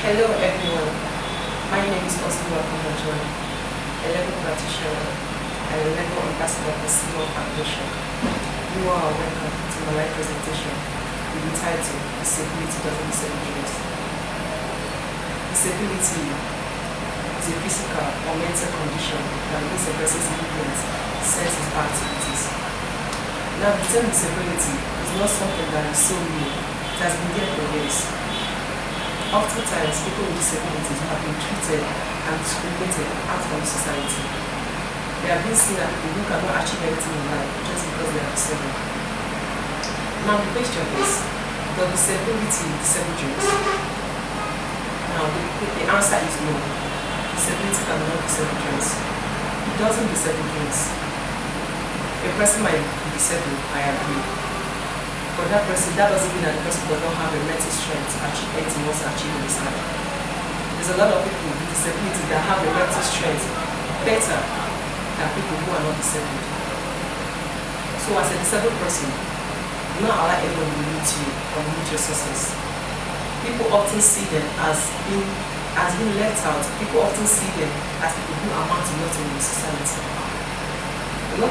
Hello everyone, my name is Ozoihu, a legal practitioner and a legal ambassador for Civil Foundation. You are welcome to my live presentation with the title, Disability Doesn't Disable Dreams. Disability is a physical or mental condition that limits a person's movement, senses, or activities. Now, the term disability is not something that is so new, it has been there for years. Oftentimes, people with disabilities have been treated and discriminated out from society. They have been seen as people who cannot achieve anything in life just because they are disabled. Now, the question is, does disability disable dreams? Now, the answer is no. Disability cannot disable dreams. It doesn't disable dreams. A person might be disabled, I agree. But that doesn't mean that the person does not have the mental strength to achieve anything he wants to achieve in his life. There's a lot of people with disabilities that have the mental strength better than people who are not disabled. So as a disabled person, do not allow anyone to limit you or limit your success. People often see them as being left out. People often see them as people who amount to nothing in society. In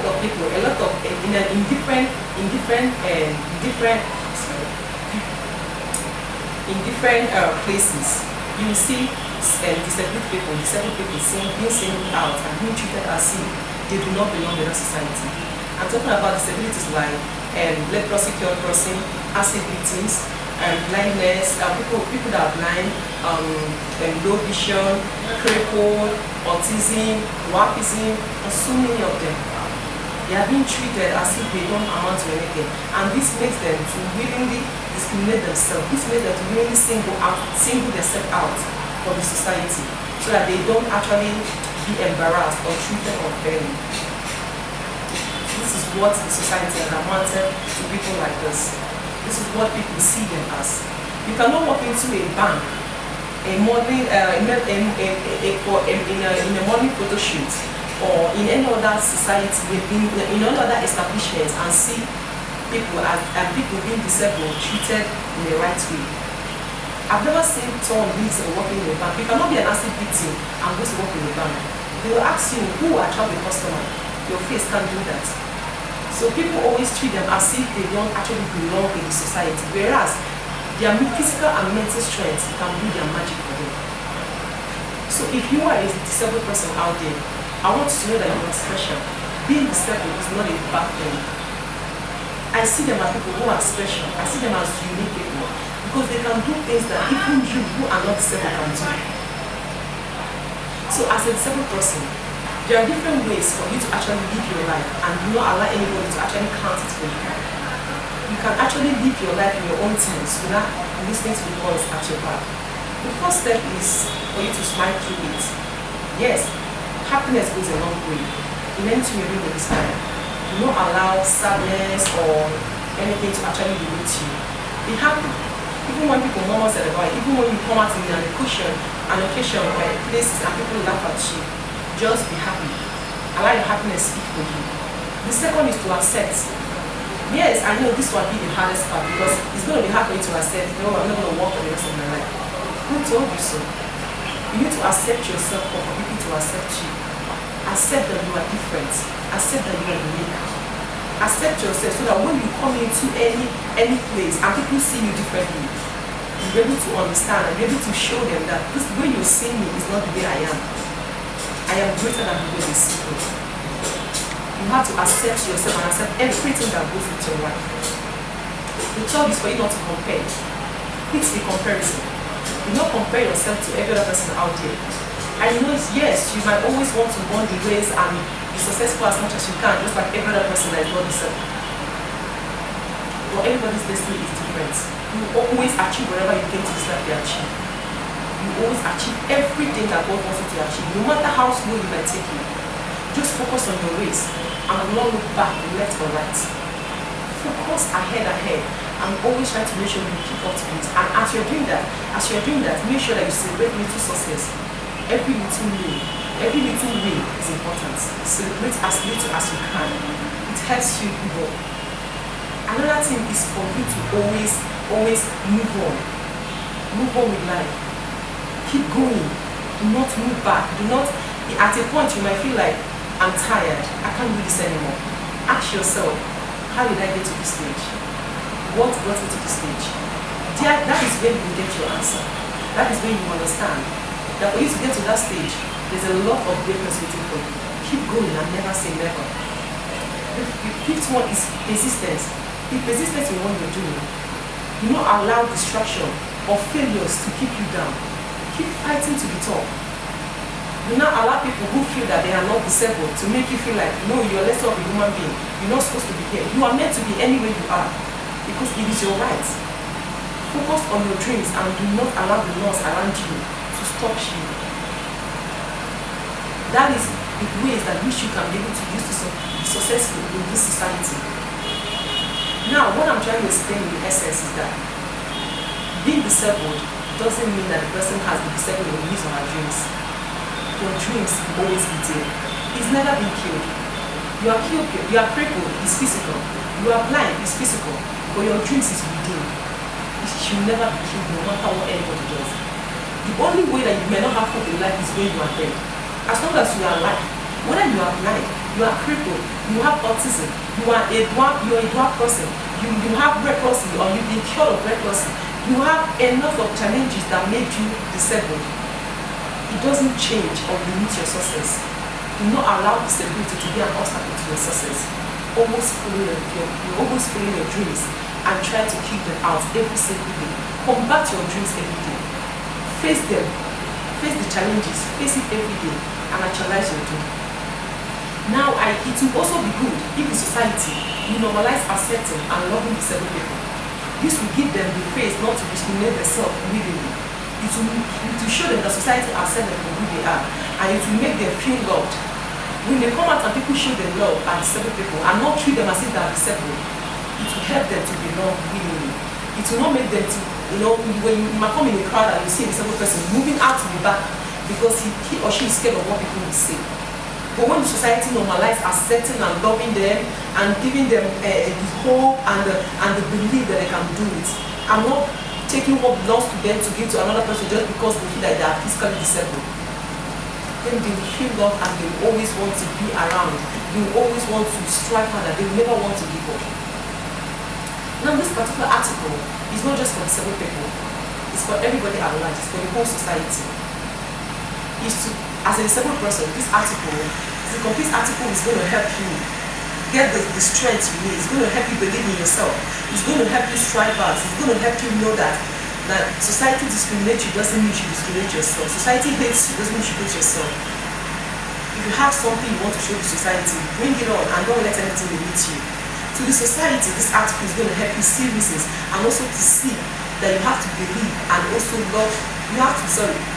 different places, you will see disabled people being singled out and being treated as if they do not belong in our society. I'm talking about disabilities like leprosy cured person, acid victims, blindness, people that are blind, low vision, crippled, autism, dwarfism, and so many of them. They are being treated as if they don't amount to anything, and this makes them to willingly discriminate themselves. This makes them to willingly single themselves out for the society, so that they don't actually be embarrassed or treated unfairly. This is what the society has amounted to people like this. This is what people see them as. You cannot walk into a bank, in a modeling photo shoot, or in any other society, in any other establishment, and see people being disabled treated in the right way. I've never seen someone who is working in a bank. You cannot be an acid victim and go to work in a bank. They will ask you, who attract the customer? Your face can't do that. So people always treat them as if they don't actually belong in the society, whereas their physical and mental strength can do their magic for them. So if you are a disabled person out there, I want you to know that you are special. Being disabled is not a bad thing. I see them as people who are special. I see them as unique people because they can do things that even you who are not disabled can do. So as a disabled person, there are different ways for you to actually live your life and do not allow anybody to actually count it for you. You can actually live your life in your own terms without listening to the voice at your back. The first step is for you to smile through it. Yes, happiness goes a long way in anything you do in this time. Do not allow sadness or anything to actually limit you. Be happy. Even when people murmur about it, even when you come out in an occasion where places and people laugh at you, just be happy. Allow your happiness speak for you. The second is to accept. Yes, I know this will be the hardest part because it's going to be hard for you to accept, no, I'm not going to work for the rest of my life. Who told you so? You need to accept yourself for people to accept you. Accept that you are different. Accept that you are unique. Accept yourself so that when you come into any place and people see you differently, you're able to understand and you're able to show them that this way you see me is not the way I am. I am greater than the way they see me. You have to accept yourself and accept everything that goes with your life. The third is for you not to compare. It's the comparison. Do not compare yourself to every other person out there. I know, yes, you might always want to bond the ways and be successful as much as you can, just like every other person that is not disabled. But everybody's destiny is different. You always achieve whatever you came to this life to achieve. You always achieve everything that God wants you to achieve, no matter how slow you might take you. Just focus on your race and do not look back, left or right. Focus ahead, and always try to make sure you keep up to it. And as you're doing that, make sure that you celebrate little success. Every little win is important. Celebrate as little as you can. It helps you grow. Another thing is for you to always move on with life. Keep going. Do not move back. Do not, at a point you might feel like, I'm tired, I can't do this anymore. Ask yourself, how did I get to this stage? What brought me to this stage? That is where you will get your answer. That is where you understand that for you to get to that stage, there's a lot of greatness waiting for you. Keep going and never say never. The fifth one is persistence. Be persistent in what you're doing. Do not allow distraction or failures to keep you down. Keep fighting to the top. Do not allow people who feel that they are not disabled to make you feel like, no, you're less of a human being. You're not supposed to be here. You are meant to be anywhere you are because it is your right. Focus on your dreams and do not allow the laws around you to stop you. That is the ways that which you can be able to use to be successful in this society. Now, what I'm trying to explain in essence is that being disabled doesn't mean that the person has been disabled in his or her dreams. Your dreams will always be there. It's never been killed. You are killed, you are crippled, it's physical. You are blind, it's physical. But your dreams is within. It should never be killed no matter what anybody does. The only way that you may not have hope in life is when you are dead. As long as you are alive, whether you are blind, you are crippled, you have autism, you are a dwarf person, you have leprosy or you've been cured of leprosy, you have enough of challenges that made you disabled. It doesn't change or limit your success. Do not allow disability to be an obstacle to your success. Always follow your dreams and try to keep them out every single day. Combat your dreams every day. Face them. Face the challenges. Face it every day and actualize your dream. Now, it will also be good if in society you normalize accepting and loving disabled people. This will give them the face not to discriminate themselves immediately. It will show them that society accepts them for who they are, and it will make them feel loved. When they come out and people show them love as disabled people and not treat them as if they are disabled, it will help them to be loved willingly. It will not make them to, when you might come in a crowd and you see a disabled person moving out to the back because he or she is scared of what people will say. But when the society normalizes accepting and loving them and giving them the hope and the belief that they can do it, I'm not taking what belongs to them to give to another person just because they feel like they are physically disabled. Then they will feel love and they will always want to be around. They will always want to strive harder. They will never want to give up. Now this particular article is not just for disabled people. It's for everybody at large. It's for the whole society. As a disabled person, this article, the complete article is going to help you get the strength you need. It's going to help you believe in yourself. It's going to help you strive out. It's going to help you know that society discriminates you doesn't mean you discriminate yourself. Society hates you doesn't mean you hate yourself. If you have something you want to show the society, bring it on and don't let anything limit you. To the society, this article is going to help you see reasons and also to see that you have to believe and also love. You have to,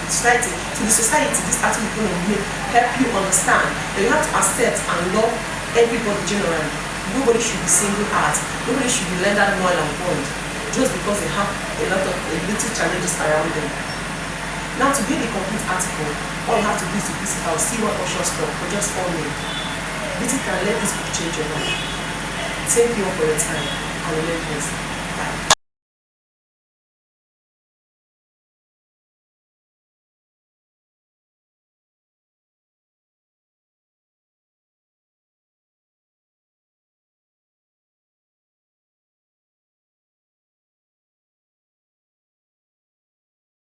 society. To the society, this article is going to help you understand that you have to accept and love everybody generally. Nobody should be single-hearted. Nobody should be rendered null and void just because they have a little challenges around them. Now, to get the complete article, all you have to do is to visit our see what Osho store for just 4 minutes. Visit and let this book change your life. Thank you all for your time and remembrance. Bye.